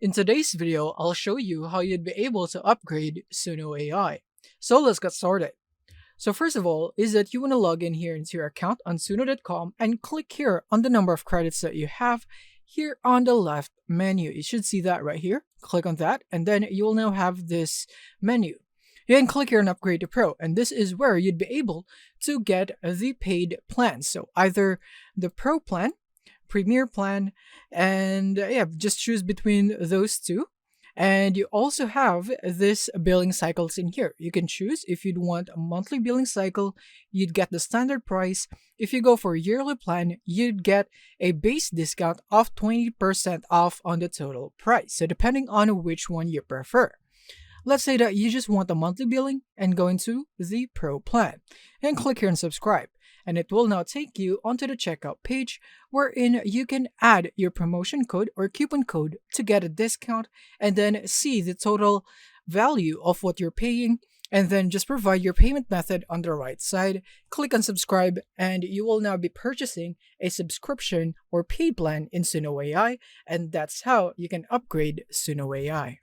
In today's video, I'll show you how you'd be able to upgrade Suno AI. So let's get started. So first of all is that you want to log in here into your account on suno.com and click here on the number of credits that you have here on the left menu. You should see that right here. Click on that and then you will now have this menu. You can click here on upgrade to pro, and this is where you'd be able to get the paid plan. So either the pro plan, premier plan, and yeah, just choose between those two. And you also have this billing cycles in here. You can choose if you'd want a monthly billing cycle, you'd get the standard price. If you go for a yearly plan, you'd get a base discount of 20% off on the total price. So depending on which one you prefer. Let's say that you just want a monthly billing and go into the Pro plan and click here and subscribe. And it will now take you onto the checkout page wherein you can add your promotion code or coupon code to get a discount and then see the total value of what you're paying and then just provide your payment method on the right side. Click on subscribe and you will now be purchasing a subscription or paid plan in Suno AI, and that's how you can upgrade Suno AI.